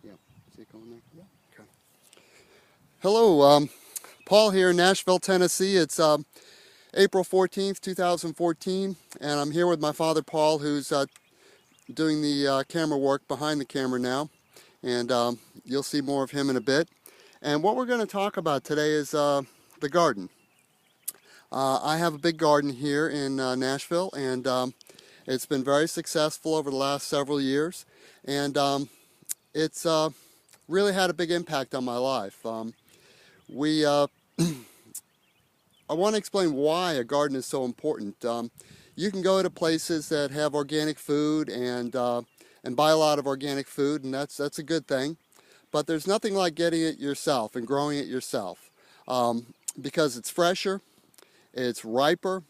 Yeah. See it going there? Yeah. Okay. Hello, Paul here in Nashville, Tennessee. It's April 14th, 2014, and I'm here with my father, Paul, who's doing the camera work behind the camera now, and you'll see more of him in a bit. And what we're going to talk about today is the garden. I have a big garden here in Nashville, and it's been very successful over the last several years, and it's really had a big impact on my life. I want to explain why a garden is so important. You can go to places that have organic food and buy a lot of organic food, and that's a good thing. But there's nothing like getting it yourself and growing it yourself, because it's fresher, it's riper,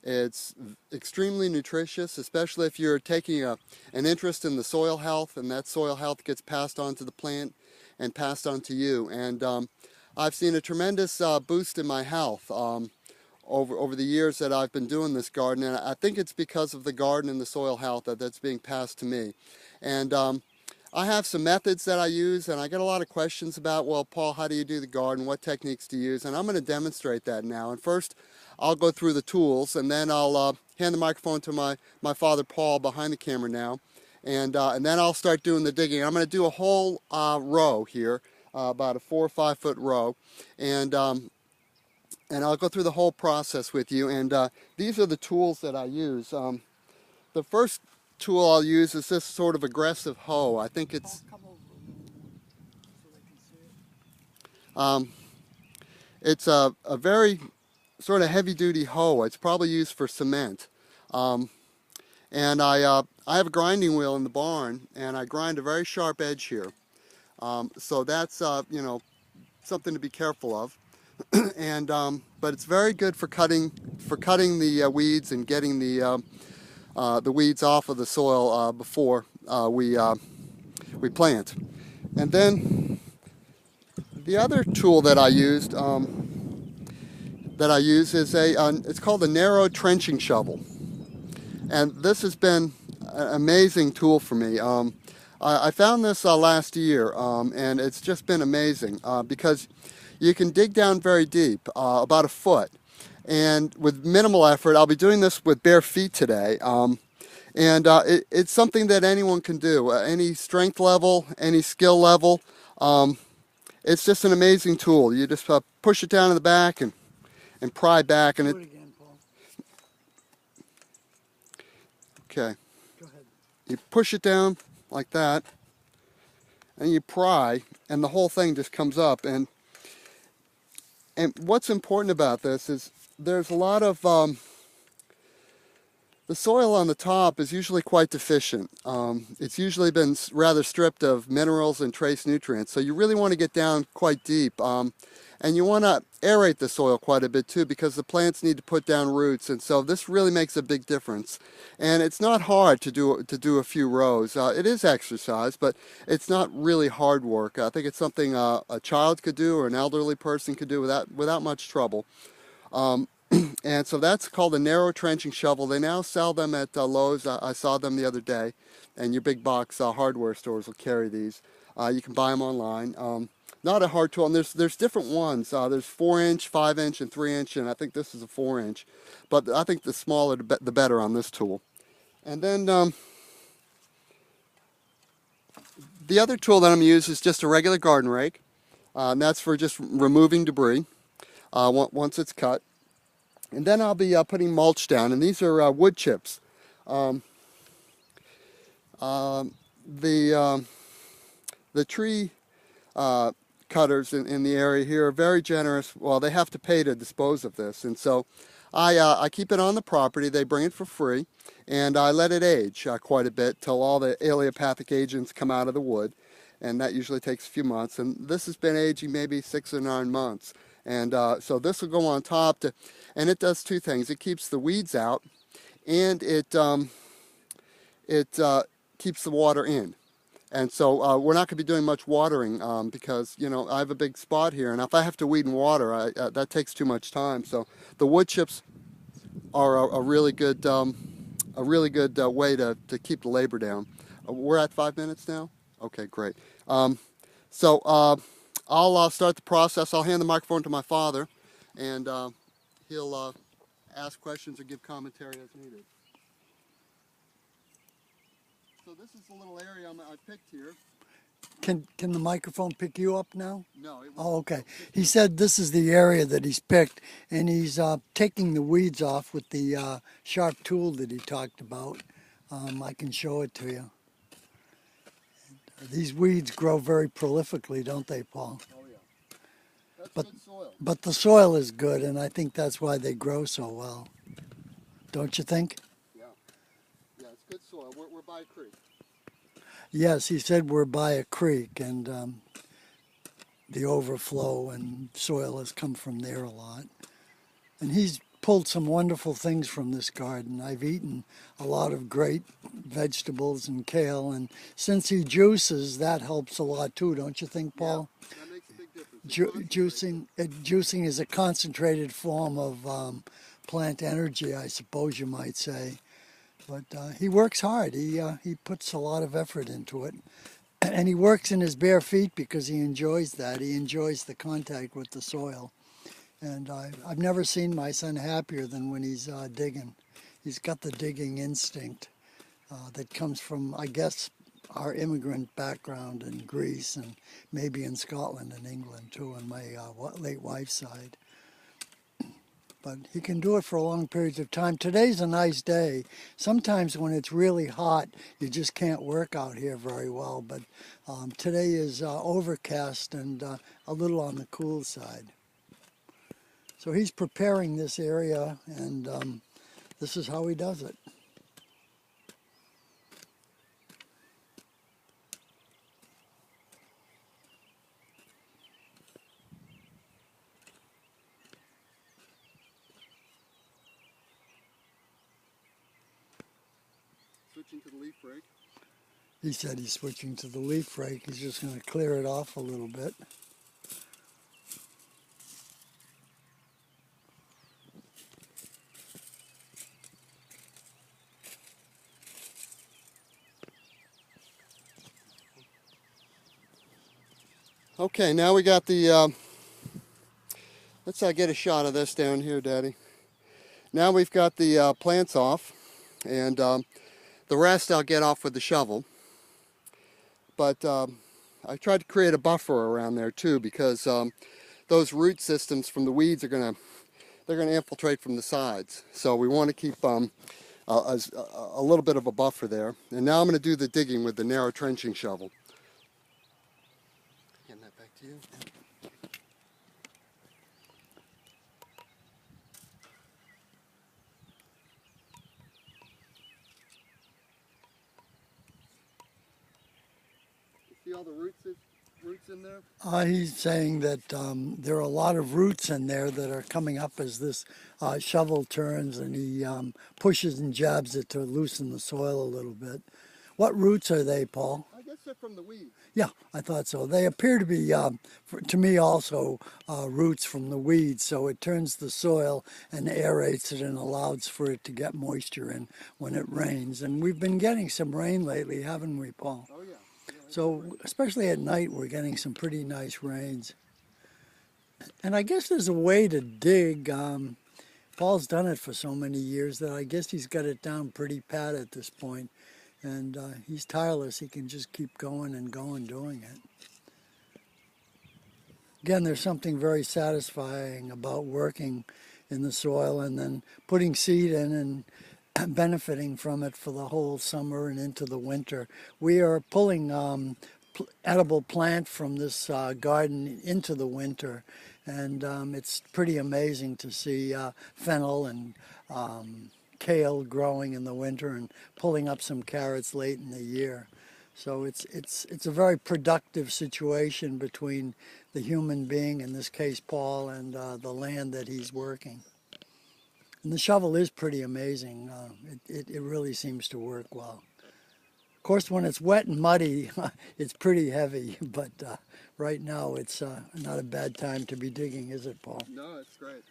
it's extremely nutritious, especially if you're taking an interest in the soil health, and that soil health gets passed on to the plant and passed on to you. And I've seen a tremendous boost in my health over the years that I've been doing this garden, and I think it's because of the garden and the soil health that's being passed to me. And I have some methods that I use, and I get a lot of questions about, well, Paul, how do you do the garden? What techniques do you use? And I'm going to demonstrate that now. And first, I'll go through the tools, and then I'll hand the microphone to my father, Paul, behind the camera now. And then I'll start doing the digging. I'm going to do a whole row here, about a 4 or 5 foot row, and I'll go through the whole process with you. And these are the tools that I use. The first tool I'll use is this sort of aggressive hoe. I think it's it's a very sort of heavy-duty hoe. It's probably used for cement. And I have a grinding wheel in the barn, and I grind a very sharp edge here. So that's you know, something to be careful of. And but it's very good for cutting the weeds and getting the weeds off of the soil before we plant. And then the other tool that I used is it's called a narrow trenching shovel, and this has been an amazing tool for me. I found this last year, and it's just been amazing because you can dig down very deep, about a foot, and with minimal effort. I'll be doing this with bare feet today, and it's something that anyone can do, any strength level, any skill level. It's just an amazing tool. You just push it down in the back and pry back, and Do it again, Paul. Okay. Go ahead. You push it down like that, and you pry, and the whole thing just comes up. And what's important about this is there's a lot of the soil on the top is usually quite deficient. It's usually been rather stripped of minerals and trace nutrients, so you really want to get down quite deep. And you want to aerate the soil quite a bit too, because the plants need to put down roots, and so this really makes a big difference. And it's not hard to do a few rows. It is exercise, but it's not really hard work. I think it's something a child could do or an elderly person could do without much trouble. And so that's called a narrow trenching shovel. They now sell them at Lowe's. I saw them the other day, and your big box hardware stores will carry these. You can buy them online. Not a hard tool, and there's different ones. There's 4-inch, 5-inch, and 3-inch, and I think this is a 4-inch. But I think the smaller the better on this tool. And then the other tool that I'm going to use is just a regular garden rake, and that's for just removing debris once it's cut. And then I'll be putting mulch down, and these are wood chips. The tree cutters in the area here are very generous. Well, they have to pay to dispose of this, and so I keep it on the property. They bring it for free, and I let it age quite a bit till all the allelopathic agents come out of the wood, and that usually takes a few months. And this has been aging maybe 6 or 9 months, and so this will go on top and it does two things. It keeps the weeds out, and it keeps the water in. And so we're not going to be doing much watering because, you know, I have a big spot here, and if I have to weed and water, that takes too much time. So the wood chips are a really good way to keep the labor down. We're at 5 minutes now. Okay, great. So I'll start the process. I'll hand the microphone to my father, and he'll ask questions or give commentary as needed. So this is the little area I picked here. Can the microphone pick you up now? No, it Oh, okay. He said this is the area that he's picked, and he's taking the weeds off with the sharp tool that he talked about. I can show it to you. These weeds grow very prolifically, don't they, Paul? Oh yeah, that's But good soil. but the soil is good, and I think that's why they grow so well. Don't you think? Yeah, yeah, it's good soil. We're by a creek. Yes, he said we're by a creek, and the overflow and soil has come from there a lot. And he's pulled some wonderful things from this garden. I've eaten a lot of great vegetables and kale, and since he juices, that helps a lot too, don't you think, Paul? Yeah, that makes a big difference. Juicing is a concentrated form of plant energy, I suppose you might say. But he works hard. He puts a lot of effort into it. And he works in his bare feet because he enjoys that. He enjoys the contact with the soil. And I've never seen my son happier than when he's digging. He's got the digging instinct that comes from, I guess, our immigrant background in Greece and maybe in Scotland and England too on my late wife's side. But he can do it for long periods of time. Today's a nice day. Sometimes when it's really hot, you just can't work out here very well. But today is overcast and a little on the cool side. So he's preparing this area, and this is how he does it. Switching to the leaf rake. He said he's switching to the leaf rake. He's just going to clear it off a little bit. Okay, now we got the, let's get a shot of this down here, Daddy. Now we've got the plants off, and the rest I'll get off with the shovel. But I tried to create a buffer around there too, because those root systems from the weeds they're going to infiltrate from the sides. So we want to keep a little bit of a buffer there. And now I'm going to do the digging with the narrow trenching shovel. Hand that back to you. See all the roots in there? He's saying that there are a lot of roots in there that are coming up as this shovel turns, and he pushes and jabs it to loosen the soil a little bit. What roots are they, Paul? I guess they're from the weeds. Yeah, I thought so. They appear to be, to me also, roots from the weeds. So it turns the soil and aerates it and allows for it to get moisture in when it rains. And we've been getting some rain lately, haven't we, Paul? Oh yeah. So especially at night, we're getting some pretty nice rains. And I guess there's a way to dig. Paul's done it for so many years that I guess he's got it down pretty pat at this point. And he's tireless. He can just keep going and going doing it. Again, there's something very satisfying about working in the soil and then putting seed in and benefiting from it for the whole summer and into the winter. We are pulling edible plant from this garden into the winter, and it's pretty amazing to see fennel and kale growing in the winter and pulling up some carrots late in the year. So it's a very productive situation between the human being, in this case Paul, and the land that he's working. And the shovel is pretty amazing. It really seems to work well. Of course, when it's wet and muddy, it's pretty heavy, but right now it's not a bad time to be digging, is it, Paul? No, it's great.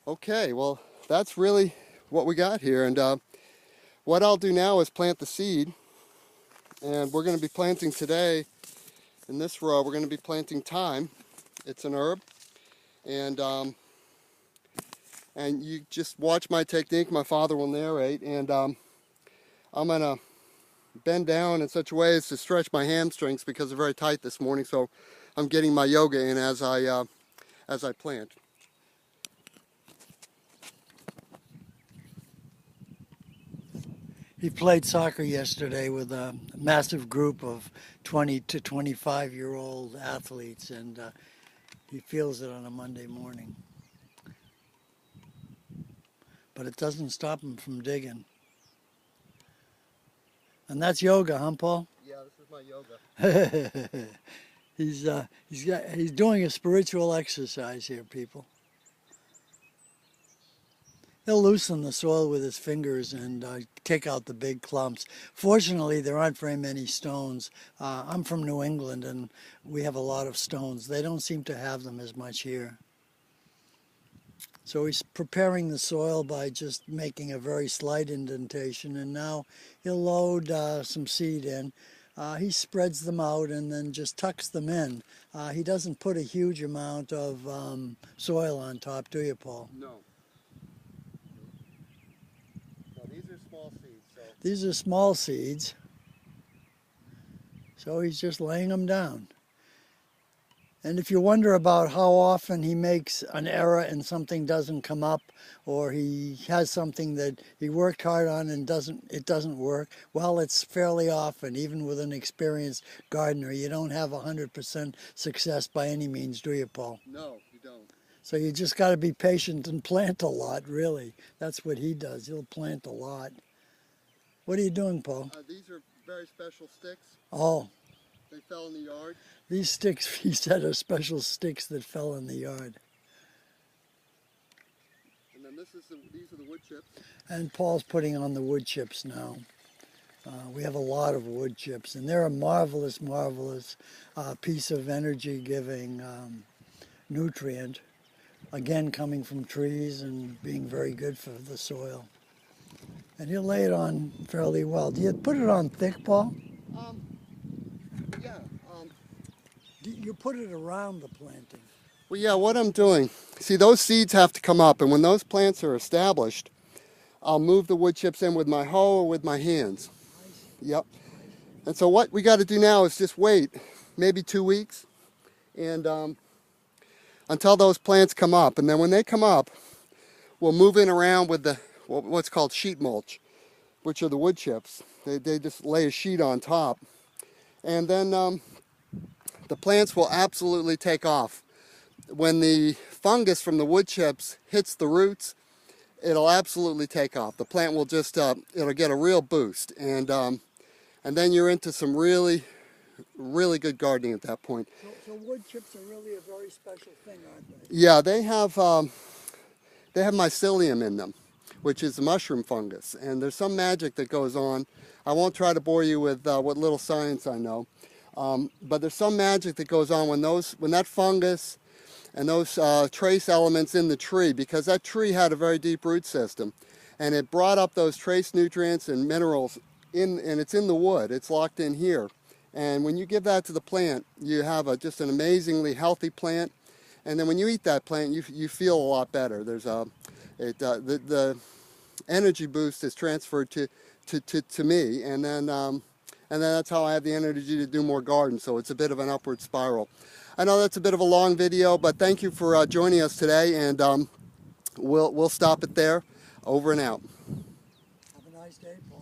Okay, well, that's really what we got here. And what I'll do now is plant the seed. And we're going to be planting today, in this row, we're going to be planting thyme. It's an herb. And you just watch my technique. My father will narrate. And I'm going to bend down in such a way as to stretch my hamstrings because they're very tight this morning. So I'm getting my yoga in as I plant. He played soccer yesterday with a massive group of 20 to 25-year-old athletes, and he feels it on a Monday morning. But it doesn't stop him from digging. And that's yoga, huh, Paul? Yeah, this is my yoga. He's doing a spiritual exercise here, people. He'll loosen the soil with his fingers and take out the big clumps. Fortunately, there aren't very many stones. I'm from New England, and we have a lot of stones. They don't seem to have them as much here. So he's preparing the soil by just making a very slight indentation, and now he'll load some seed in. He spreads them out and then just tucks them in. He doesn't put a huge amount of soil on top, do you, Paul? No. These are small seeds. These are small seeds. So he's just laying them down. And if you wonder about how often he makes an error and something doesn't come up, or he has something that he worked hard on and it doesn't work, well, it's fairly often. Even with an experienced gardener, you don't have 100% success by any means, do you, Paul? No, you don't. So you just got to be patient and plant a lot, really. That's what he does. He'll plant a lot. What are you doing, Paul? These are very special sticks. Oh. They fell in the yard. These sticks, he said, are special sticks that fell in the yard. And then these are the wood chips. And Paul's putting on the wood chips now. We have a lot of wood chips, and they're a marvelous, marvelous piece of energy-giving nutrient. Again, coming from trees and being very good for the soil. And he'll lay it on fairly well. Do you put it on thick, Paul? Yeah. You put it around the planting. Well, yeah, what I'm doing, see, those seeds have to come up, and when those plants are established, I'll move the wood chips in with my hoe or with my hands. Yep. And so what we got to do now is just wait maybe 2 weeks and until those plants come up. And then when they come up, we'll move in around with the what's called sheet mulch, which are the wood chips. They just lay a sheet on top. And then the plants will absolutely take off. When the fungus from the wood chips hits the roots, it'll absolutely take off. The plant will just, it'll get a real boost. And then you're into some really, really good gardening at that point. So wood chips are really a very special thing, aren't they? Yeah, they have mycelium in them, which is a mushroom fungus. And there's some magic that goes on. I won't try to bore you with what little science I know. But there's some magic that goes on when that fungus and those trace elements in the tree, because that tree had a very deep root system, and it brought up those trace nutrients and minerals and it's in the wood. It's locked in here. And when you give that to the plant, you have just an amazingly healthy plant. And then when you eat that plant, you feel a lot better. There's the energy boost is transferred to me, and then that's how I have the energy to do more garden. So it's a bit of an upward spiral. I know that's a bit of a long video, but thank you for joining us today, and we'll stop it there. Over and out. Have a nice day, Paul.